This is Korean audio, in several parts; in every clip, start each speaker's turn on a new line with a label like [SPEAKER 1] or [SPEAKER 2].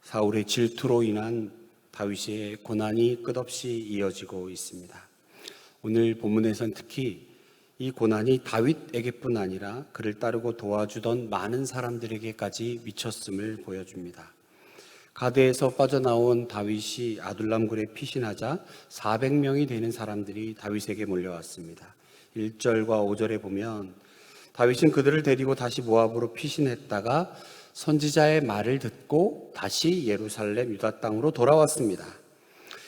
[SPEAKER 1] 사울의 질투로 인한 다윗의 고난이 끝없이 이어지고 있습니다. 오늘 본문에선 특히 이 고난이 다윗에게뿐 아니라 그를 따르고 도와주던 많은 사람들에게까지 미쳤음을 보여줍니다. 가드에서 빠져나온 다윗이 아둘람굴에 피신하자 400명이 되는 사람들이 다윗에게 몰려왔습니다. 1절과 5절에 보면 다윗은 그들을 데리고 다시 모압으로 피신했다가 선지자의 말을 듣고 다시 예루살렘 유다 땅으로 돌아왔습니다.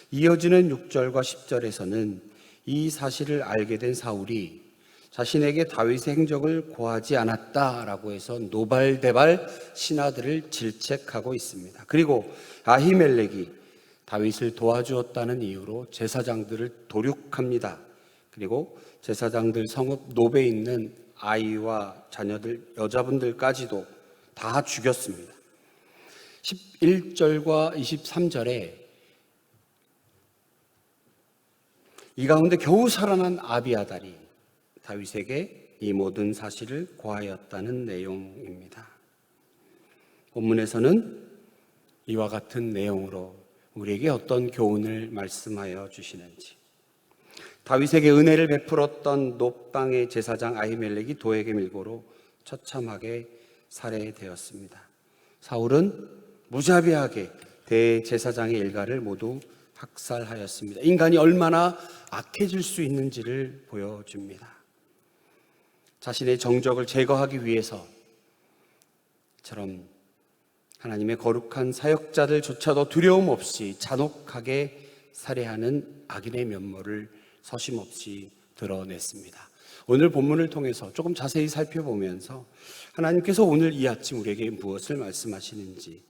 [SPEAKER 1] 이어지는 6절과 10절에서는 이 사실을 알게 된 사울이 자신에게 다윗의 행적을 고하지 않았다라고 해서 노발대발 신하들을 질책하고 있습니다. 그리고 아히멜렉이 다윗을 도와주었다는 이유로 제사장들을 도륙합니다. 그리고 제사장들 성읍 노베에 있는 아이와 자녀들, 여자분들까지도 다 죽였습니다. 11절과 23절에 이 가운데 겨우 살아난 아비아달이 다윗에게 이 모든 사실을 고하였다는 내용입니다. 본문에서는 이와 같은 내용으로 우리에게 어떤 교훈을 말씀하여 주시는지, 다윗에게 은혜를 베풀었던 놉 땅의 제사장 아히멜렉이 도에게 밀고로 처참하게 살해되었습니다. 사울은 무자비하게 대제사장의 일가를 모두 학살하였습니다. 인간이 얼마나 악해질 수 있는지를 보여줍니다. 자신의 정적을 제거하기 위해서처럼 하나님의 거룩한 사역자들조차도 두려움 없이 잔혹하게 살해하는 악인의 면모를 서심없이 드러냈습니다. 오늘 본문을 통해서 조금 자세히 살펴보면서 하나님께서 오늘 이 아침 우리에게 무엇을 말씀하시는지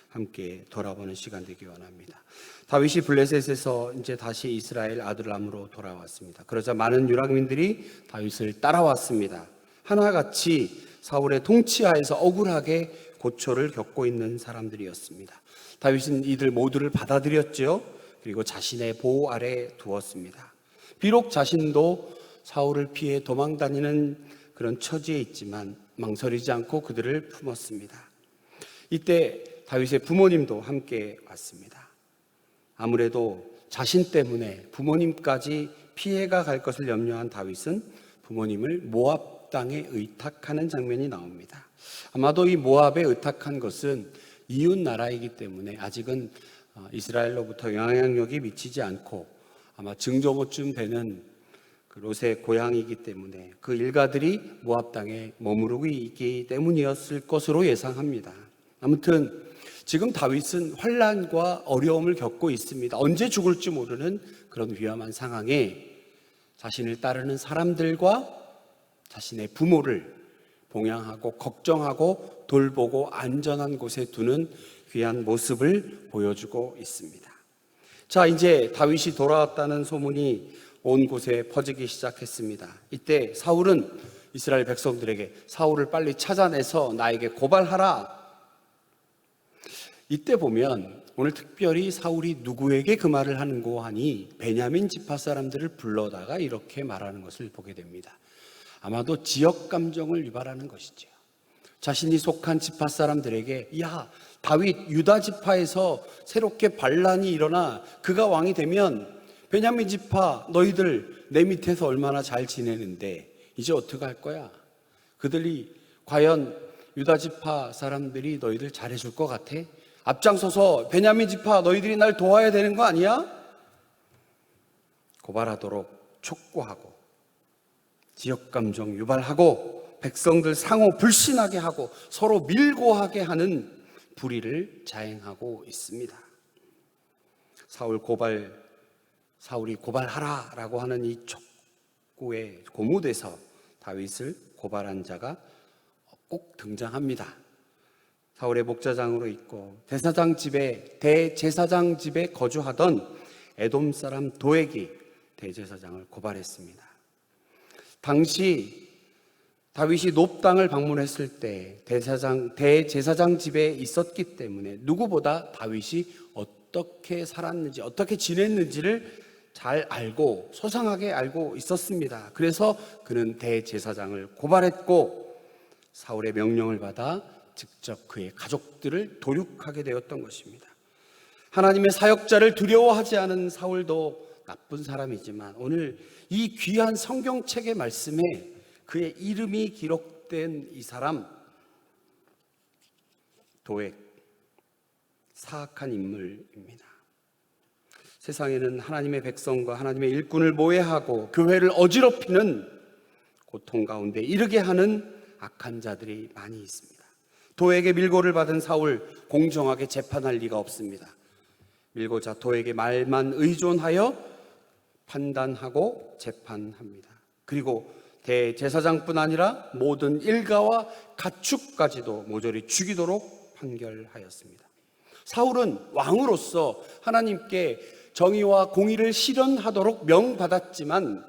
[SPEAKER 1] 함께 돌아보는 시간 되기 원합니다. 다윗이 블레셋에서 이제 다시 이스라엘 아둘람으로 돌아왔습니다. 그러자 많은 유랑민들이 다윗을 따라왔습니다. 하나같이 사울의 통치하에서 억울하게 고초를 겪고 있는 사람들이었습니다. 다윗은 이들 모두를 받아들였죠. 그리고 자신의 보호 아래 두었습니다. 비록 자신도 사울을 피해 도망다니는 그런 처지에 있지만 망설이지 않고 그들을 품었습니다. 이때 다윗의 부모님도 함께 왔습니다. 아무래도 자신 때문에 부모님까지 피해가 갈 것을 염려한 다윗은 부모님을 모압 땅에 의탁하는 장면이 나옵니다. 아마도 이 모압에 의탁한 것은 이웃 나라이기 때문에 아직은 이스라엘로부터 영향력이 미치지 않고 아마 증조모쯤 되는 그 롯의 고향이기 때문에 그 일가들이 모압 땅에 머무르고 있기 때문이었을 것으로 예상합니다. 아무튼 지금 다윗은 환난과 어려움을 겪고 있습니다. 언제 죽을지 모르는 그런 위험한 상황에 자신을 따르는 사람들과 자신의 부모를 봉양하고 걱정하고 돌보고 안전한 곳에 두는 귀한 모습을 보여주고 있습니다. 자, 이제 다윗이 돌아왔다는 소문이 온 곳에 퍼지기 시작했습니다. 이때 사울은 이스라엘 백성들에게 사울을 빨리 찾아내서 나에게 고발하라. 이때 보면 오늘 특별히 사울이 누구에게 그 말을 하는고 하니 베냐민 지파 사람들을 불러다가 이렇게 말하는 것을 보게 됩니다. 아마도 지역 감정을 유발하는 것이죠. 자신이 속한 지파 사람들에게 야, 다윗 유다 지파에서 새롭게 반란이 일어나 그가 왕이 되면 베냐민 지파 너희들 내 밑에서 얼마나 잘 지내는데 이제 어떻게 할 거야? 그들이 과연 유다 지파 사람들이 너희들 잘해줄 것 같아? 앞장서서 베냐민 지파 너희들이 날 도와야 되는 거 아니야? 고발하도록 촉구하고 지역감정 유발하고 백성들 상호 불신하게 하고 서로 밀고하게 하는 불의를 자행하고 있습니다. 사울이 고발하라 라고 하는 이 촉구에 고무돼서 다윗을 고발한 자가 꼭 등장합니다. 사울의 목자장으로 있고 대제사장 집에 거주하던 에돔 사람 도액이 대제사장을 고발했습니다. 당시 다윗이 놉 땅을 방문했을 때 대제사장 집에 있었기 때문에 누구보다 다윗이 어떻게 살았는지 어떻게 지냈는지를 잘 알고 소상하게 알고 있었습니다. 그래서 그는 대제사장을 고발했고 사울의 명령을 받아 직접 그의 가족들을 도륙하게 되었던 것입니다. 하나님의 사역자를 두려워하지 않은 사울도 나쁜 사람이지만 오늘 이 귀한 성경책의 말씀에 그의 이름이 기록된 이 사람, 도액, 사악한 인물입니다. 세상에는 하나님의 백성과 하나님의 일꾼을 모해하고 교회를 어지럽히는 고통 가운데 이르게 하는 악한 자들이 많이 있습니다. 도액의 밀고를 받은 사울, 공정하게 재판할 리가 없습니다. 밀고자 도액의 말만 의존하여 판단하고 재판합니다. 그리고 대제사장뿐 아니라 모든 일가와 가축까지도 모조리 죽이도록 판결하였습니다. 사울은 왕으로서 하나님께 정의와 공의를 실현하도록 명받았지만,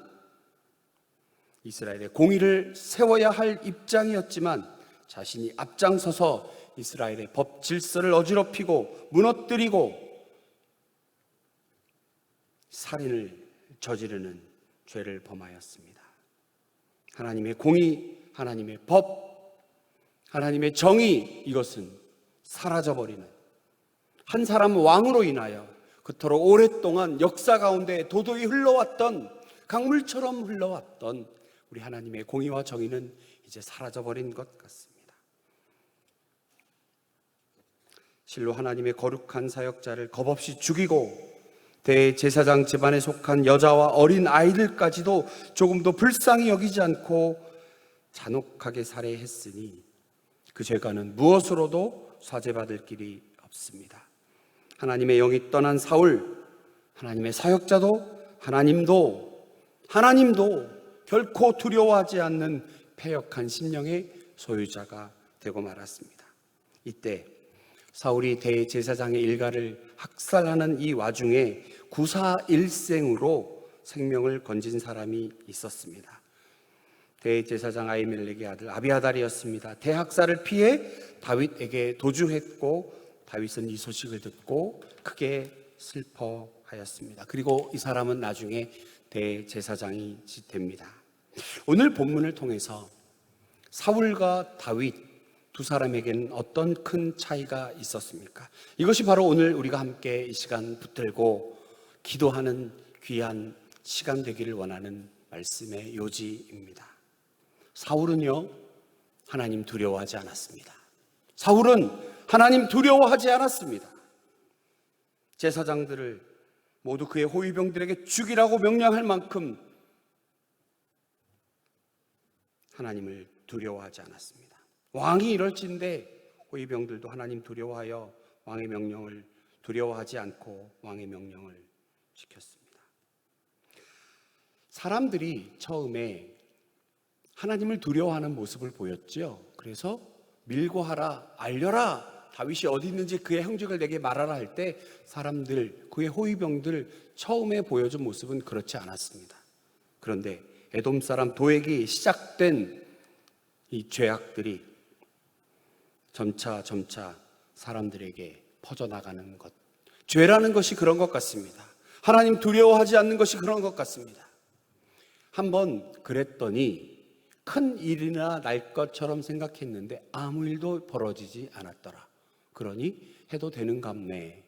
[SPEAKER 1] 이스라엘의 공의를 세워야 할 입장이었지만 자신이 앞장서서 이스라엘의 법 질서를 어지럽히고 무너뜨리고 살인을 저지르는 죄를 범하였습니다. 하나님의 공의, 하나님의 법, 하나님의 정의, 이것은 사라져버리는, 한 사람 왕으로 인하여 그토록 오랫동안 역사 가운데 도도히 흘러왔던, 강물처럼 흘러왔던 우리 하나님의 공의와 정의는 이제 사라져버린 것 같습니다. 실로 하나님의 거룩한 사역자를 겁없이 죽이고 대제사장 집안에 속한 여자와 어린 아이들까지도 조금도 불쌍히 여기지 않고 잔혹하게 살해했으니 그 죄가는 무엇으로도 사죄받을 길이 없습니다. 하나님의 영이 떠난 사울, 하나님의 사역자도 하나님도 결코 두려워하지 않는 패역한 심령의 소유자가 되고 말았습니다. 이때 사울이 대제사장의 일가를 학살하는 이 와중에 구사일생으로 생명을 건진 사람이 있었습니다. 대제사장 아히멜렉의 아들 아비아달이었습니다. 대학살을 피해 다윗에게 도주했고 다윗은 이 소식을 듣고 크게 슬퍼하였습니다. 그리고 이 사람은 나중에 대제사장이 됩니다. 오늘 본문을 통해서 사울과 다윗 두 사람에게는 어떤 큰 차이가 있었습니까? 이것이 바로 오늘 우리가 함께 이 시간 붙들고 기도하는 귀한 시간 되기를 원하는 말씀의 요지입니다. 사울은요, 하나님 두려워하지 않았습니다. 사울은 하나님 두려워하지 않았습니다. 제사장들을 모두 그의 호위병들에게 죽이라고 명령할 만큼 하나님을 두려워하지 않았습니다. 왕이 이럴진데 호위병들도 하나님 두려워하여 왕의 명령을 두려워하지 않고 왕의 명령을 지켰습니다. 사람들이 처음에 하나님을 두려워하는 모습을 보였죠. 그래서 밀고하라, 알려라, 다윗이 어디 있는지 그의 행적을 내게 말하라 할 때 사람들, 그의 호위병들 처음에 보여준 모습은 그렇지 않았습니다. 그런데 에돔 사람 도액이 시작된 이 죄악들이 점차 사람들에게 퍼져나가는 것, 죄라는 것이 그런 것 같습니다. 하나님 두려워하지 않는 것이 그런 것 같습니다. 한번 그랬더니 큰 일이나 날 것처럼 생각했는데 아무 일도 벌어지지 않았더라. 그러니 해도 되는 갑네.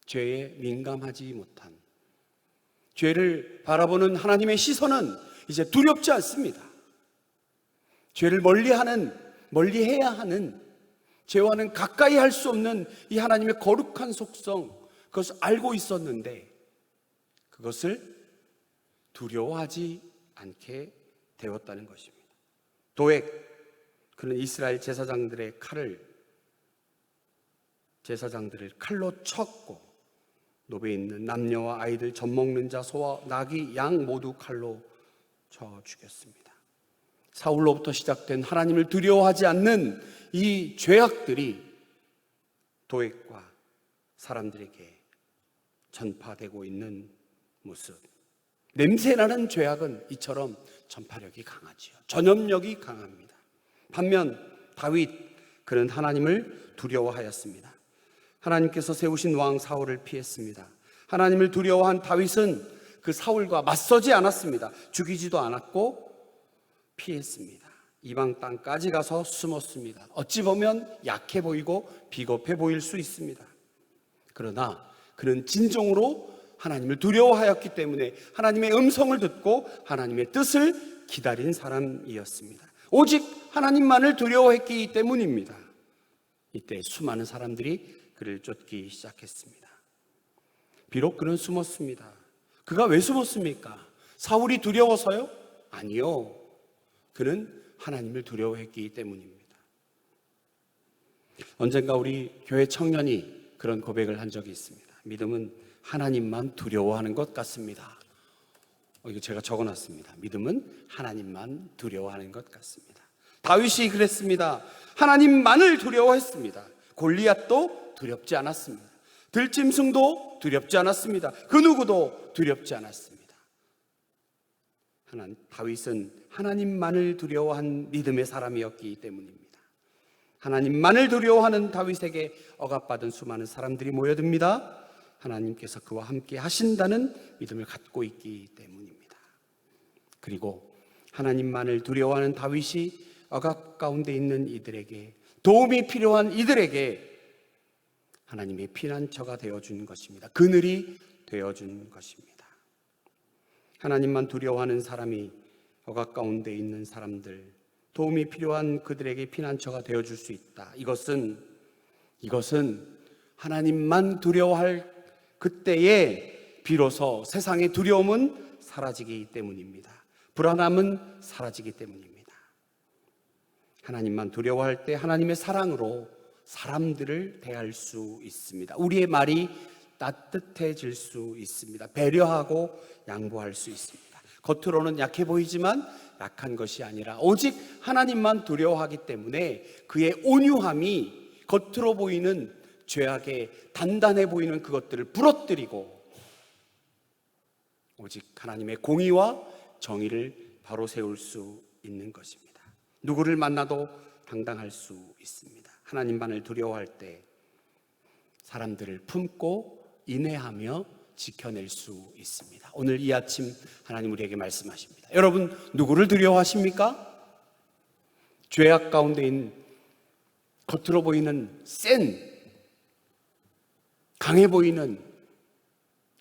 [SPEAKER 1] 죄에 민감하지 못한, 죄를 바라보는 하나님의 시선은 이제 두렵지 않습니다. 죄를 멀리해야 하는, 죄와는 가까이 할 수 없는 이 하나님의 거룩한 속성, 그것을 알고 있었는데 그것을 두려워하지 않게 되었다는 것입니다. 도액, 그는 이스라엘 제사장들을 칼로 쳤고 노베에 있는 남녀와 아이들, 젖 먹는 자, 소와 나귀, 양 모두 칼로 쳐 죽였습니다. 사울로부터 시작된 하나님을 두려워하지 않는 이 죄악들이 도액과 사람들에게 전파되고 있는 모습. 냄새나는 죄악은 이처럼 전파력이 강하지요. 전염력이 강합니다. 반면 다윗, 그는 하나님을 두려워하였습니다. 하나님께서 세우신 왕 사울을 피했습니다. 하나님을 두려워한 다윗은 그 사울과 맞서지 않았습니다. 죽이지도 않았고 피했습니다. 이방 땅까지 가서 숨었습니다. 어찌 보면 약해 보이고 비겁해 보일 수 있습니다. 그러나 그는 진정으로 하나님을 두려워하였기 때문에 하나님의 음성을 듣고 하나님의 뜻을 기다린 사람이었습니다. 오직 하나님만을 두려워했기 때문입니다. 이때 수많은 사람들이 그를 쫓기 시작했습니다. 비록 그는 숨었습니다. 그가 왜 숨었습니까? 사울이 두려워서요? 아니요. 그는 하나님을 두려워했기 때문입니다. 언젠가 우리 교회 청년이 그런 고백을 한 적이 있습니다. 믿음은 하나님만 두려워하는 것 같습니다. 이거 제가 적어놨습니다. 믿음은 하나님만 두려워하는 것 같습니다. 다윗이 그랬습니다. 하나님만을 두려워했습니다. 골리앗도 두렵지 않았습니다. 들짐승도 두렵지 않았습니다. 그 누구도 두렵지 않았습니다. 다윗은 하나님만을 두려워한 믿음의 사람이었기 때문입니다. 하나님만을 두려워하는 다윗에게 억압받은 수많은 사람들이 모여듭니다. 하나님께서 그와 함께 하신다는 믿음을 갖고 있기 때문입니다. 그리고 하나님만을 두려워하는 다윗이 억압 가운데 있는 이들에게, 도움이 필요한 이들에게 하나님의 피난처가 되어준 것입니다. 그늘이 되어준 것입니다. 하나님만 두려워하는 사람이 억압 가운데 있는 사람들, 도움이 필요한 그들에게 피난처가 되어줄 수 있다. 이것은 하나님만 두려워할 그때에 비로소 세상의 두려움은 사라지기 때문입니다. 불안함은 사라지기 때문입니다. 하나님만 두려워할 때 하나님의 사랑으로 사람들을 대할 수 있습니다. 우리의 말이 따뜻해질 수 있습니다. 배려하고 양보할 수 있습니다. 겉으로는 약해 보이지만 약한 것이 아니라 오직 하나님만 두려워하기 때문에 그의 온유함이 겉으로 보이는 죄악에 단단해 보이는 그것들을 부러뜨리고 오직 하나님의 공의와 정의를 바로 세울 수 있는 것입니다. 누구를 만나도 당당할 수 있습니다. 하나님만을 두려워할 때 사람들을 품고 인내하며 지켜낼 수 있습니다. 오늘 이 아침 하나님 우리에게 말씀하십니다. 여러분, 누구를 두려워하십니까? 죄악 가운데 있는 겉으로 보이는 강해 보이는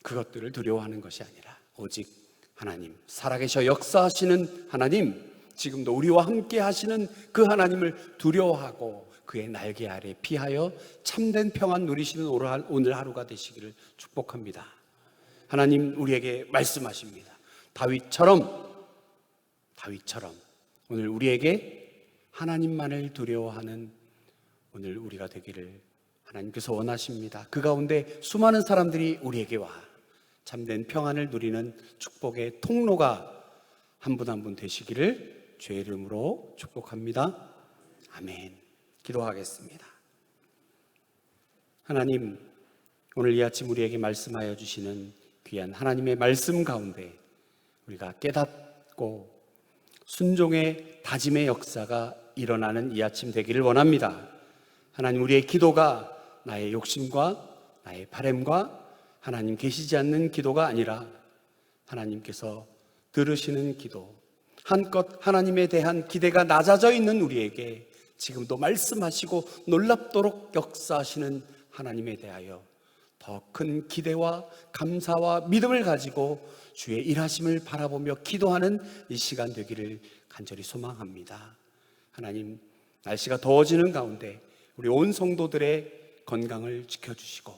[SPEAKER 1] 그것들을 두려워하는 것이 아니라 오직 하나님, 살아계셔 역사하시는 하나님, 지금도 우리와 함께 하시는 그 하나님을 두려워하고 그의 날개 아래 피하여 참된 평안 누리시는 오늘 하루가 되시기를 축복합니다. 하나님 우리에게 말씀하십니다. 다윗처럼 오늘 우리에게 하나님만을 두려워하는 오늘 우리가 되기를 하나님께서 원하십니다. 그 가운데 수많은 사람들이 우리에게 와 참된 평안을 누리는 축복의 통로가 한 분 한 분 되시기를 주의 이름으로 축복합니다. 아멘. 기도하겠습니다. 하나님, 오늘 이 아침 우리에게 말씀하여 주시는 귀한 하나님의 말씀 가운데 우리가 깨닫고 순종의 다짐의 역사가 일어나는 이 아침 되기를 원합니다. 하나님, 우리의 기도가 나의 욕심과 나의 바램과 하나님 계시지 않는 기도가 아니라 하나님께서 들으시는 기도, 한껏 하나님에 대한 기대가 낮아져 있는 우리에게 지금도 말씀하시고 놀랍도록 역사하시는 하나님에 대하여 더 큰 기대와 감사와 믿음을 가지고 주의 일하심을 바라보며 기도하는 이 시간 되기를 간절히 소망합니다. 하나님, 날씨가 더워지는 가운데 우리 온 성도들의 건강을 지켜주시고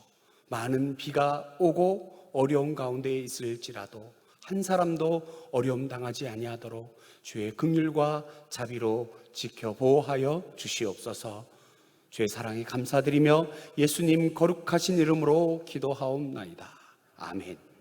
[SPEAKER 1] 많은 비가 오고 어려운 가운데 있을지라도 한 사람도 어려움 당하지 아니하도록 주의 긍휼과 자비로 지켜 보호하여 주시옵소서. 주의 사랑에 감사드리며 예수님 거룩하신 이름으로 기도하옵나이다. 아멘.